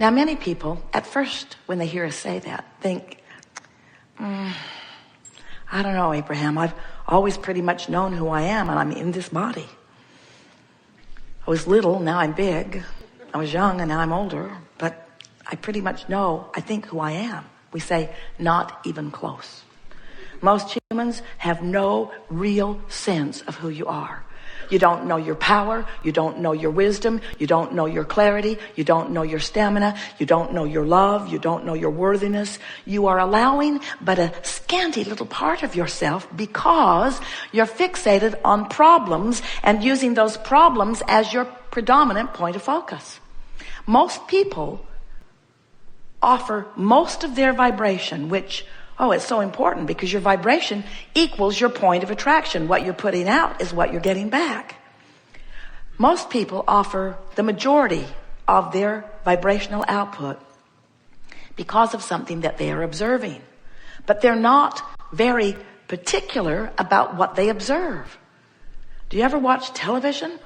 Now, many people, at first, when they hear us say that, think, I don't know, Abraham, I've always pretty much known who I am, and I'm in this body. I was little, now I'm big. I was young, and now I'm older. But I pretty much know, I think, who I am. We say, not even close. Most humans have no real sense of who you are. You don't know your power. You don't know your wisdom. You don't know your clarity. You don't know your stamina. You don't know your love. You don't know your worthiness. You are allowing but a scanty little part of yourself because you're fixated on problems and using those problems as your predominant point of focus. Most people offer most of their vibration, which, it's so important because your vibration equals your point of attraction. What you're putting out is what you're getting back. Most people offer the majority of their vibrational output because of something that they are observing. But they're not very particular about what they observe. Do you ever watch television?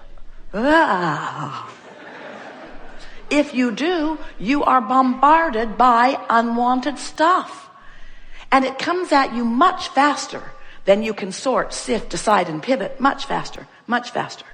If you do, you are bombarded by unwanted stuff. And it comes at you much faster than you can sort, sift, decide, and pivot. Much faster, much faster.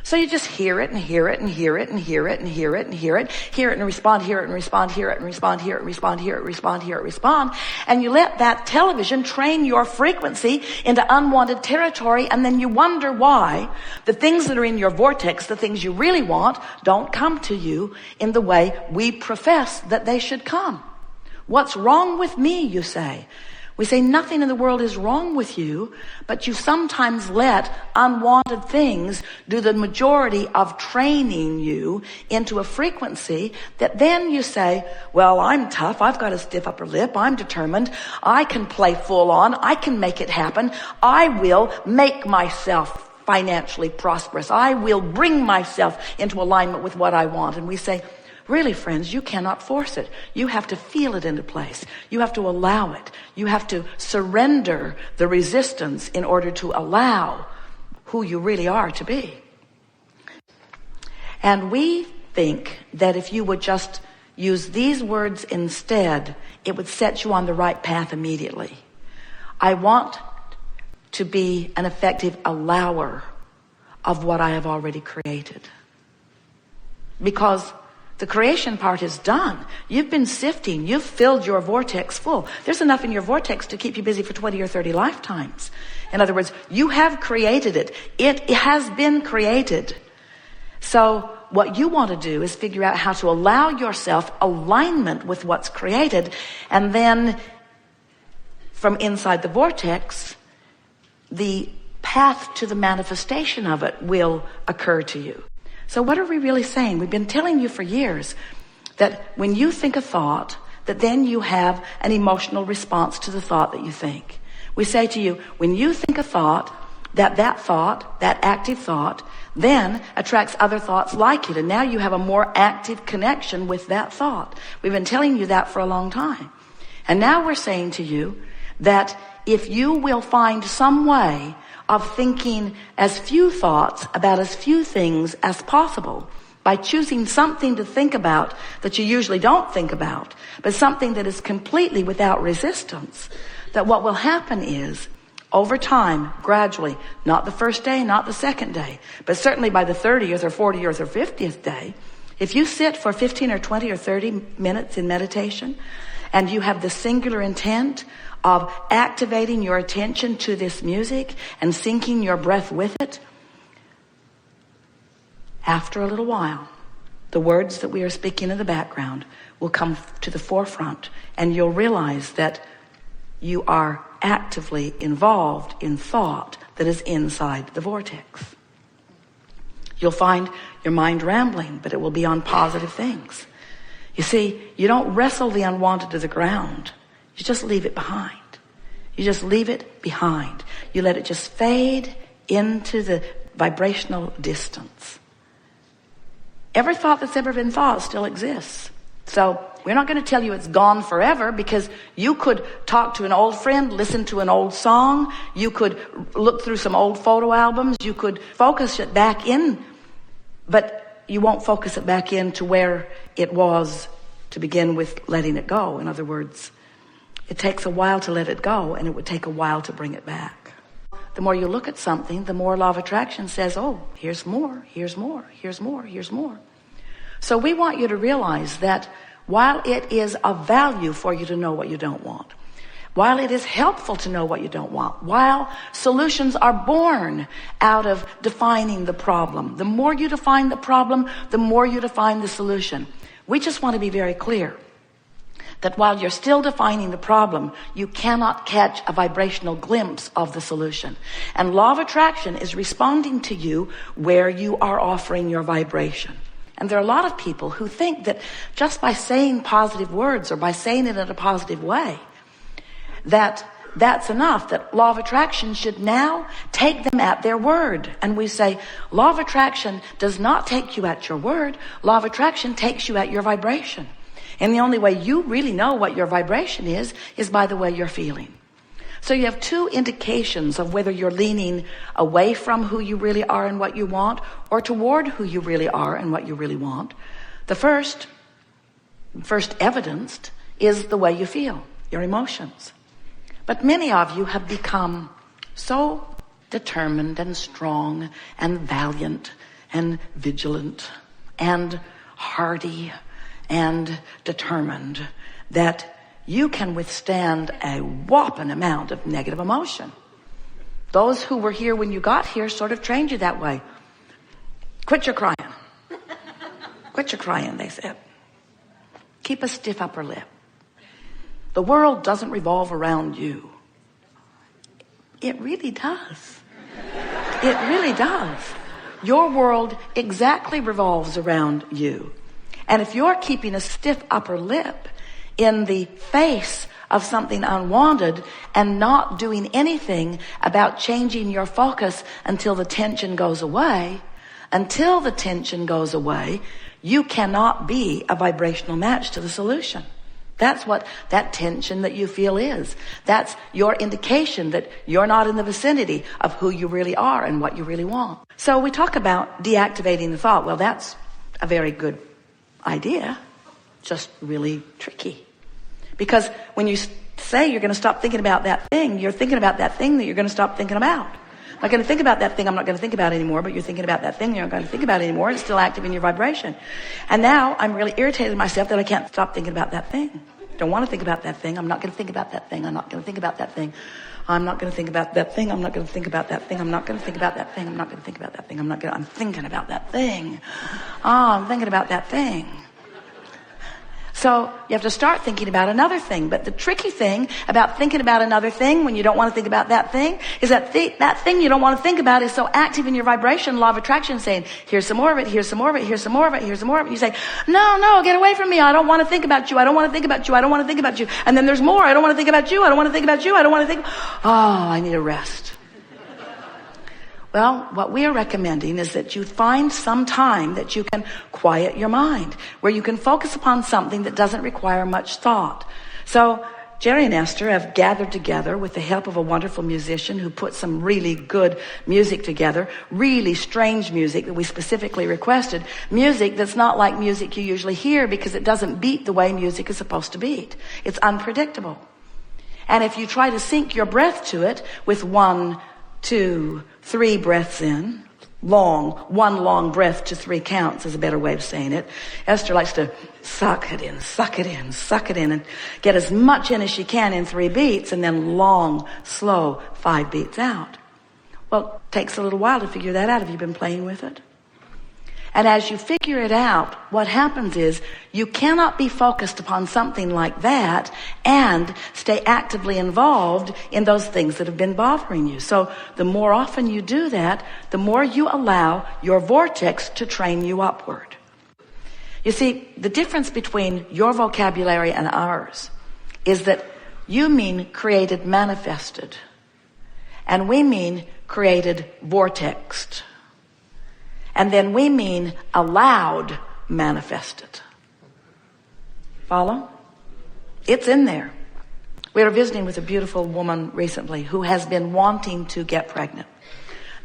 So you just hear it and hear it and hear it and hear it and hear it and hear it, hear it and respond, hear it and respond, hear it and respond, hear it and respond, hear it, respond, hear it, respond. And you let that television train your frequency into unwanted territory, and then you wonder why the things that are in your vortex, the things you really want, don't come to you in the way we profess that they should come. What's wrong with me, you say? We say nothing in the world is wrong with you, but you sometimes let unwanted things do the majority of training you into a frequency that then you say, well, I'm tough. I've got a stiff upper lip. I'm determined. I can play full on. I can make it happen. I will make myself financially prosperous. I will bring myself into alignment with what I want. And we say, really, friends, you cannot force it. You have to feel it into place. You have to allow it. You have to surrender the resistance in order to allow who you really are to be. And we think that if you would just use these words instead, it would set you on the right path immediately. I want to be an effective allower of what I have already created. Because the creation part is done. You've been sifting. You've filled your vortex full. There's enough in your vortex to keep you busy for 20 or 30 lifetimes. In other words, you have created it. It has been created. So what you want to do is figure out how to allow yourself alignment with what's created. And then from inside the vortex, the path to the manifestation of it will occur to you. So what are we really saying? We've been telling you for years that when you think a thought, that then you have an emotional response to the thought that you think. We say to you, when you think a thought, that active thought, then attracts other thoughts like it. And now you have a more active connection with that thought. We've been telling you that for a long time. And now we're saying to you that if you will find some way of thinking as few thoughts about as few things as possible, by choosing something to think about that you usually don't think about, but something that is completely without resistance, that what will happen is, over time, gradually, not the first day, not the second day, but certainly by the 30th or 40th or 50th day, if you sit for 15 or 20 or 30 minutes in meditation, and you have the singular intent of activating your attention to this music and syncing your breath with it, after a little while, the words that we are speaking in the background will come to the forefront, and you'll realize that you are actively involved in thought that is inside the vortex. You'll find your mind rambling, but it will be on positive things. You see, you don't wrestle the unwanted to the ground. You just leave it behind. You just leave it behind. You let it just fade into the vibrational distance. Every thought that's ever been thought still exists. So we're not going to tell you it's gone forever, because you could talk to an old friend, listen to an old song. You could look through some old photo albums. You could focus it back in, but you won't focus it back in to where it was to begin with letting it go. In other words, it takes a while to let it go, and it would take a while to bring it back. The more you look at something, the more law of attraction says, oh, here's more, here's more, here's more, here's more. So we want you to realize that while it is of value for you to know what you don't want, while it is helpful to know what you don't want, while solutions are born out of defining the problem, the more you define the problem, the more you define the solution. We just want to be very clear that while you're still defining the problem, you cannot catch a vibrational glimpse of the solution. And law of attraction is responding to you where you are offering your vibration. And there are a lot of people who think that just by saying positive words or by saying it in a positive way, that's enough, that law of attraction should now take them at their word. And we say, law of attraction does not take you at your word. Law of attraction takes you at your vibration. And the only way you really know what your vibration is by the way you're feeling. So you have two indications of whether you're leaning away from who you really are and what you want, or toward who you really are and what you really want. The first evidenced is the way you feel, your emotions. But many of you have become so determined and strong and valiant and vigilant and hardy and determined that you can withstand a whopping amount of negative emotion. Those who were here when you got here sort of trained you that way. Quit your crying. Quit your crying, they said. Keep a stiff upper lip. The world doesn't revolve around you. It really does. It really does. Your world exactly revolves around you. And if you're keeping a stiff upper lip in the face of something unwanted and not doing anything about changing your focus until the tension goes away, you cannot be a vibrational match to the solution. That's what that tension that you feel is. That's your indication that you're not in the vicinity of who you really are and what you really want. So we talk about deactivating the thought. Well, that's a very good idea, just really tricky. Because when you say you're going to stop thinking about that thing, you're thinking about that thing that you're going to stop thinking about. I'm not going to think about that thing I'm not going to think about anymore, but you're thinking about that thing you're not going to think about anymore. It's still active in your vibration. And now I'm really irritated with myself that I can't stop thinking about that thing. Don't want to think about that thing. I'm not going to think about that thing. I'm not going to think about that thing. I'm not going to think about that thing. I'm not going to think about that thing. I'm not going to think about that thing. I'm not going to think about that thing. I'm thinking about that thing. I'm thinking about that thing. So you have to start thinking about another thing. But the tricky thing about thinking about another thing when you don't want to think about that thing is that that thing you don't want to think about is so active in your vibration, law of attraction, saying, here's some more of it, here's some more of it, here's some more of it, here's some more of it. You say, no, get away from me. I don't want to think about you. I don't want to think about you. I don't want to think about you. And then there's more. I don't want to think about you. I don't want to think about you. I don't want to think. Oh, I need a rest. Well, what we are recommending is that you find some time that you can quiet your mind, where you can focus upon something that doesn't require much thought. So Jerry and Esther have gathered together with the help of a wonderful musician who put some really good music together, really strange music that we specifically requested, music that's not like music you usually hear because it doesn't beat the way music is supposed to beat. It's unpredictable. And if you try to sync your breath to it with 1, 2, 3 breaths in, one long breath to 3 counts is a better way of saying it. Esther likes to suck it in, and get as much in as she can in 3 beats, and then long, slow 5 beats out. Well, it takes a little while to figure that out. Have you been playing with it? And as you figure it out, what happens is you cannot be focused upon something like that and stay actively involved in those things that have been bothering you. So the more often you do that, the more you allow your vortex to train you upward. You see, the difference between your vocabulary and ours is that you mean created manifested, and we mean created vortexed. And then we mean allowed manifested. Follow? It's in there. We were visiting with a beautiful woman recently who has been wanting to get pregnant.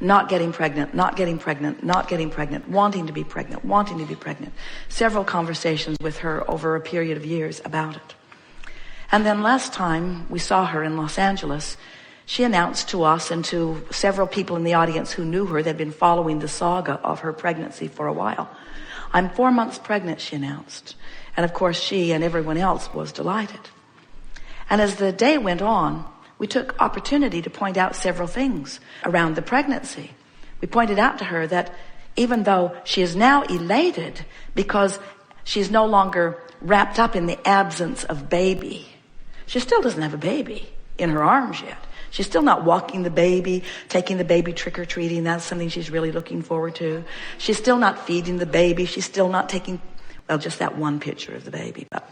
not getting pregnant, not getting pregnant, not getting pregnant, wanting to be pregnant, wanting to be pregnant. Several conversations with her over a period of years about it. And then last time we saw her in Los Angeles, she announced to us and to several people in the audience who knew her, they'd been following the saga of her pregnancy for a while. I'm 4 months pregnant, she announced. And of course she and everyone else was delighted. And as the day went on, we took opportunity to point out several things around the pregnancy. We pointed out to her that even though she is now elated because she's no longer wrapped up in the absence of baby, she still doesn't have a baby in her arms yet. She's still not walking the baby, taking the baby trick-or-treating. That's something she's really looking forward to. She's still not feeding the baby. She's still not taking, well, just that one picture of the baby. But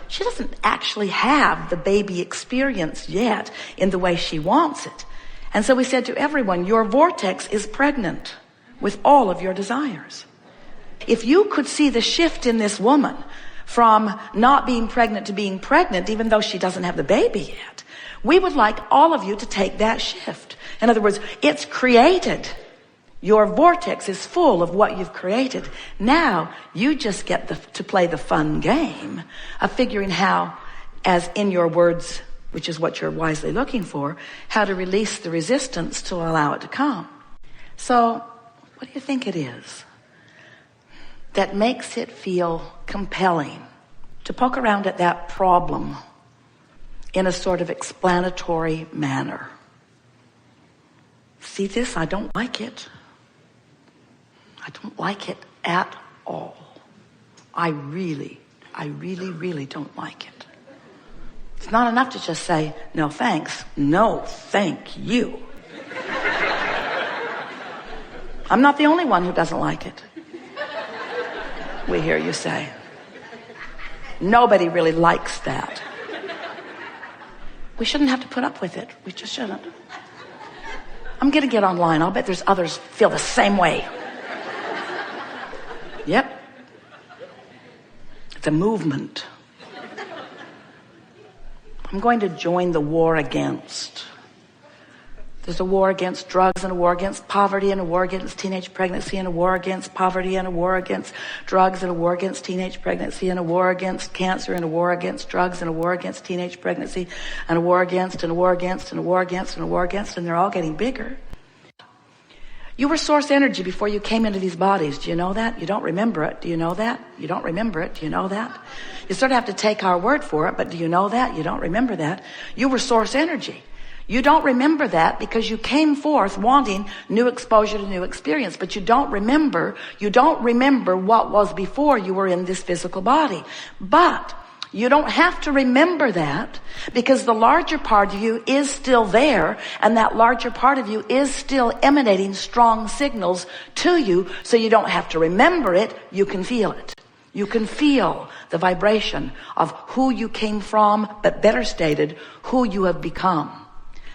she doesn't actually have the baby experience yet in the way she wants it. And so we said to everyone, your vortex is pregnant with all of your desires. If you could see the shift in this woman from not being pregnant to being pregnant, even though she doesn't have the baby yet, we would like all of you to take that shift. In other words, it's created. Your vortex is full of what you've created. Now you just get to play the fun game of figuring how, as in your words, which is what you're wisely looking for, how to release the resistance to allow it to come. So what do you think it is that makes it feel compelling to poke around at that problem in a sort of explanatory manner? See this? I don't like it. I don't like it at all. I really don't like it. It's not enough to just say, no thanks. No, thank you. I'm not the only one who doesn't like it. We hear you say. Nobody really likes that. We shouldn't have to put up with it. We just shouldn't. I'm going to get online. I'll bet there's others feel the same way. Yep. It's a movement. I'm going to join the war against. There's a war against drugs and a war against poverty and a war against teenage pregnancy and a war against poverty and a war against drugs and a war against teenage pregnancy and a war against cancer and a war against drugs and a war against teenage pregnancy and a war against and a war against and a war against and a war against, and they're all getting bigger. You were source energy before you came into these bodies. Do you know that? You don't remember it. Do you know that? You don't remember it. Do you know that? You sort of have to take our word for it, but do you know that? You don't remember that. You were source energy. You don't remember that because you came forth wanting new exposure to new experience, but you don't remember what was before you were in this physical body. But you don't have to remember that because the larger part of you is still there, and that larger part of you is still emanating strong signals to you, so you don't have to remember it, you can feel it. You can feel the vibration of who you came from, but better stated, who you have become.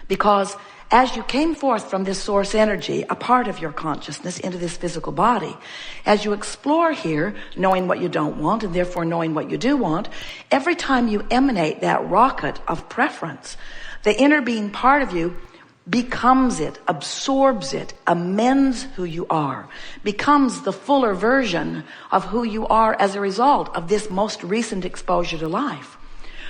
Because as you came forth from this source energy, a part of your consciousness, into this physical body, as you explore here, knowing what you don't want and therefore knowing what you do want, every time you emanate that rocket of preference, the inner being part of you becomes it, absorbs it, amends who you are, becomes the fuller version of who you are as a result of this most recent exposure to life.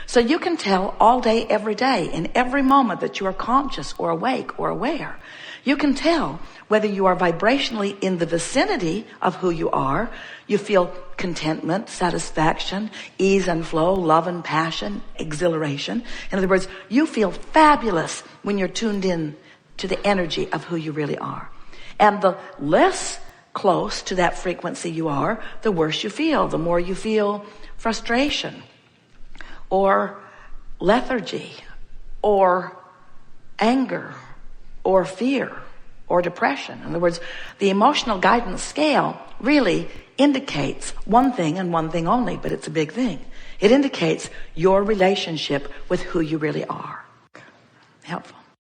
So you can tell all day, every day, in every moment that you are conscious or awake or aware. You can tell whether you are vibrationally in the vicinity of who you are. You feel contentment, satisfaction, ease and flow, love and passion, exhilaration. In other words, you feel fabulous when you're tuned in to the energy of who you really are. And the less close to that frequency you are, the worse you feel. The more you feel frustration, or lethargy, or anger, or fear, or depression. In other words, the emotional guidance scale really indicates one thing and one thing only, but it's a big thing. It indicates your relationship with who you really are. Helpful.